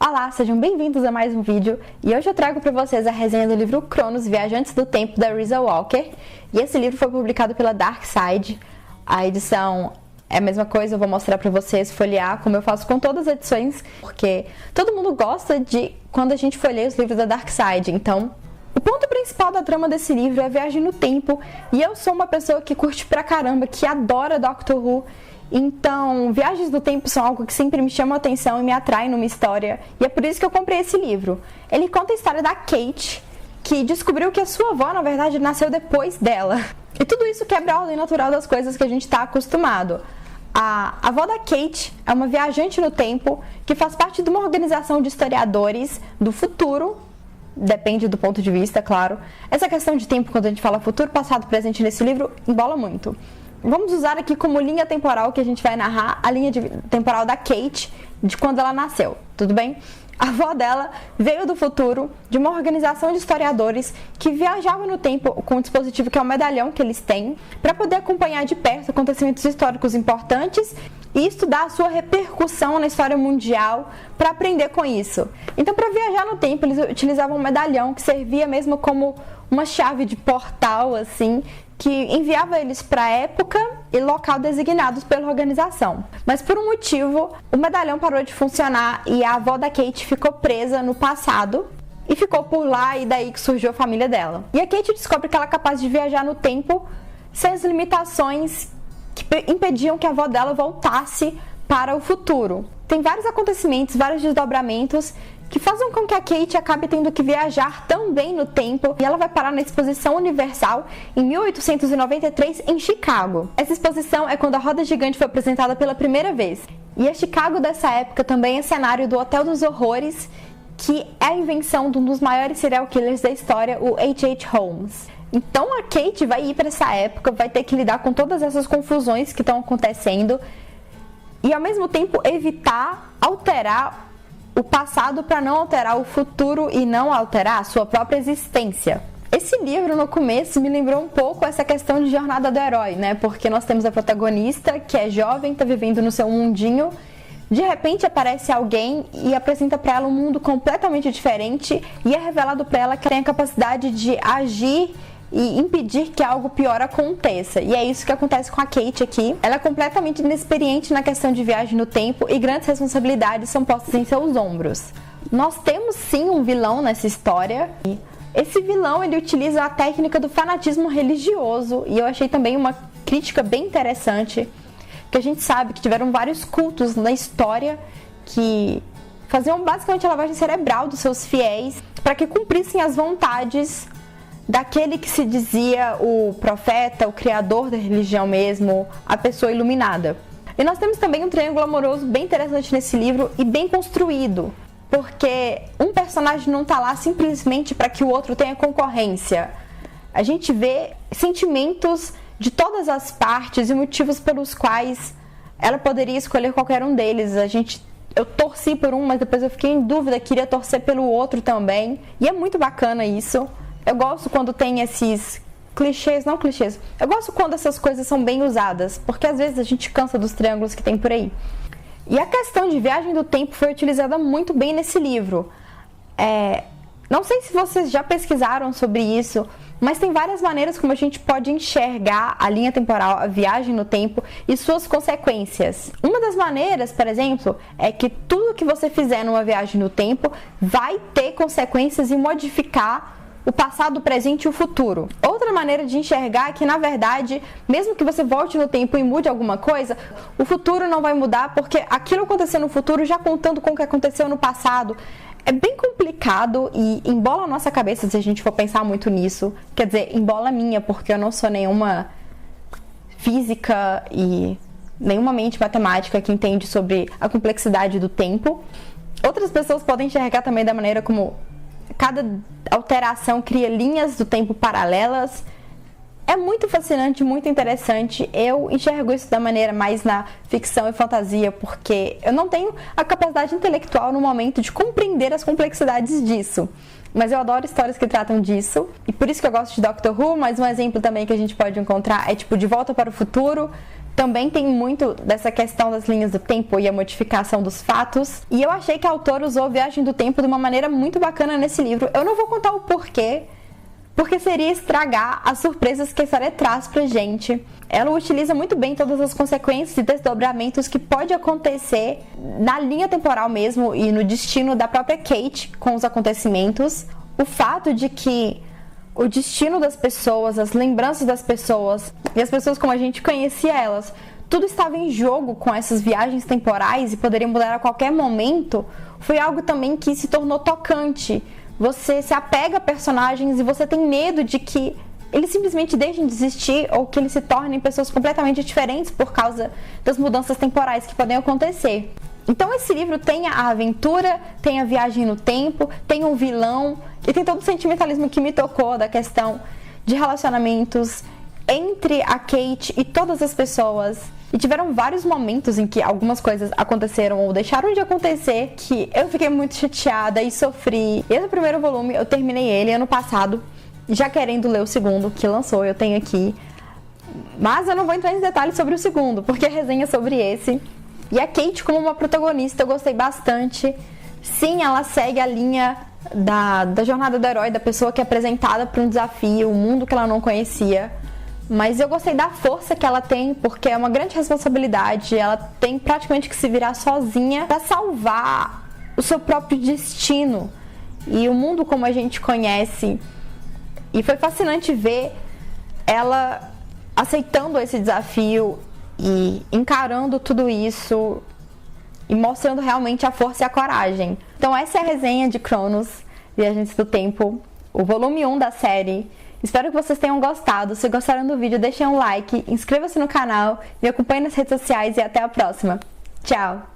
Olá, sejam bem-vindos a mais um vídeo e hoje eu trago para vocês a resenha do livro Cronos, Viajantes do Tempo, da Risa Walker. E esse livro foi publicado pela Dark Side. A edição é a mesma coisa, eu vou mostrar para vocês, folhear, como eu faço com todas as edições, porque todo mundo gosta de quando a gente folheia os livros da Dark Side. Então, o ponto principal da trama desse livro é a viagem no tempo, e eu sou uma pessoa que curte pra caramba, que adora Doctor Who. Então, viagens do tempo são algo que sempre me chama a atenção e me atrai numa história, e é por isso que eu comprei esse livro. Ele conta a história da Kate, que descobriu que a sua avó, na verdade, nasceu depois dela. E tudo isso quebra a ordem natural das coisas que a gente está acostumado. A avó da Kate é uma viajante no tempo que faz parte de uma organização de historiadores do futuro. Depende do ponto de vista, claro. Essa questão de tempo, quando a gente fala futuro, passado, presente nesse livro, embola muito. Vamos usar aqui como linha temporal que a gente vai narrar a linha temporal da Kate, de quando ela nasceu, tudo bem? A avó dela veio do futuro, de uma organização de historiadores que viajava no tempo com um dispositivo que é o medalhão que eles têm, para poder acompanhar de perto acontecimentos históricos importantes e estudar a sua repercussão na história mundial para aprender com isso. Então, para viajar no tempo, eles utilizavam um medalhão que servia mesmo como uma chave de portal, assim, que enviava eles para a época e local designados pela organização. Mas por um motivo, o medalhão parou de funcionar e a avó da Kate ficou presa no passado e ficou por lá, e daí que surgiu a família dela. E a Kate descobre que ela é capaz de viajar no tempo sem as limitações que impediam que a avó dela voltasse para o futuro. Tem vários acontecimentos, vários desdobramentos que fazem com que a Kate acabe tendo que viajar também no tempo, e ela vai parar na Exposição Universal em 1893 em Chicago. Essa exposição é quando a roda gigante foi apresentada pela primeira vez. E a Chicago dessa época também é cenário do Hotel dos Horrores, que é a invenção de um dos maiores serial killers da história, o H.H. Holmes. Então a Kate vai ir para essa época, vai ter que lidar com todas essas confusões que estão acontecendo e ao mesmo tempo evitar alterar o passado para não alterar o futuro e não alterar a sua própria existência. Esse livro, no começo, me lembrou um pouco essa questão de jornada do herói, né? Porque nós temos a protagonista, que é jovem, está vivendo no seu mundinho, de repente aparece alguém e apresenta para ela um mundo completamente diferente, e é revelado para ela que ela tem a capacidade de agir e impedir que algo pior aconteça. E é isso que acontece com a Kate aqui. Ela é completamente inexperiente na questão de viagem no tempo e grandes responsabilidades são postas em seus ombros. Nós temos sim um vilão nessa história. Esse vilão, ele utiliza a técnica do fanatismo religioso, e eu achei também uma crítica bem interessante, que a gente sabe que tiveram vários cultos na história que faziam basicamente a lavagem cerebral dos seus fiéis para que cumprissem as vontades daquele que se dizia o profeta, o criador da religião mesmo, a pessoa iluminada. E nós temos também um triângulo amoroso bem interessante nesse livro e bem construído, porque um personagem não está lá simplesmente para que o outro tenha concorrência. A gente vê sentimentos de todas as partes e motivos pelos quais ela poderia escolher qualquer um deles. Eu torci por um, mas depois eu fiquei em dúvida, queria torcer pelo outro também. E é muito bacana isso. Eu gosto quando tem esses clichês, não clichês. Eu gosto quando essas coisas são bem usadas, porque às vezes a gente cansa dos triângulos que tem por aí. E a questão de viagem do tempo foi utilizada muito bem nesse livro. Não sei se vocês já pesquisaram sobre isso, mas tem várias maneiras como a gente pode enxergar a linha temporal, a viagem no tempo e suas consequências. Uma das maneiras, por exemplo, é que tudo que você fizer numa viagem no tempo vai ter consequências e modificar o passado, o presente e o futuro. Outra maneira de enxergar é que, na verdade, mesmo que você volte no tempo e mude alguma coisa, o futuro não vai mudar, porque aquilo aconteceu no futuro já contando com o que aconteceu no passado. É bem complicado e embola a nossa cabeça se a gente for pensar muito nisso. Quer dizer, embola a minha, porque eu não sou nenhuma física e nenhuma mente matemática que entende sobre a complexidade do tempo. Outras pessoas podem enxergar também da maneira como cada alteração cria linhas do tempo paralelas. É muito fascinante, muito interessante. Eu enxergo isso da maneira mais na ficção e fantasia, porque eu não tenho a capacidade intelectual no momento de compreender as complexidades disso. Mas eu adoro histórias que tratam disso, e por isso que eu gosto de Doctor Who. Mas um exemplo também que a gente pode encontrar é tipo De Volta para o Futuro. também tem muito dessa questão das linhas do tempo e a modificação dos fatos. E eu achei que a autora usou a viagem do tempo de uma maneira muito bacana nesse livro. Eu não vou contar o porquê, porque seria estragar as surpresas que a história traz pra gente. Ela utiliza muito bem todas as consequências e desdobramentos que pode acontecer na linha temporal mesmo e no destino da própria Kate com os acontecimentos. O fato de que o destino das pessoas, as lembranças das pessoas e as pessoas como a gente conhecia elas, tudo estava em jogo com essas viagens temporais e poderia mudar a qualquer momento, foi algo também que se tornou tocante. Você se apega a personagens e você tem medo de que eles simplesmente deixem de existir ou que eles se tornem pessoas completamente diferentes por causa das mudanças temporais que podem acontecer. Então esse livro tem a aventura, tem a viagem no tempo, tem um vilão e tem todo o sentimentalismo que me tocou da questão de relacionamentos entre a Kate e todas as pessoas. E tiveram vários momentos em que algumas coisas aconteceram ou deixaram de acontecer que eu fiquei muito chateada e sofri. Esse primeiro volume eu terminei ele ano passado, já querendo ler o segundo que lançou, eu tenho aqui. Mas eu não vou entrar em detalhes sobre o segundo, porque a resenha é sobre esse. E a Kate como uma protagonista eu gostei bastante. Sim, ela segue a linha da jornada do herói, da pessoa que é apresentada para um desafio, um mundo que ela não conhecia. Mas eu gostei da força que ela tem, porque é uma grande responsabilidade. Ela tem praticamente que se virar sozinha para salvar o seu próprio destino e o mundo como a gente conhece. E foi fascinante ver ela aceitando esse desafio e encarando tudo isso e mostrando realmente a força e a coragem. Então essa é a resenha de Cronos, Viajantes do Tempo, o volume 1 da série. Espero que vocês tenham gostado. Se gostaram do vídeo, deixem um like, inscreva-se no canal, me acompanhe nas redes sociais e até a próxima. Tchau!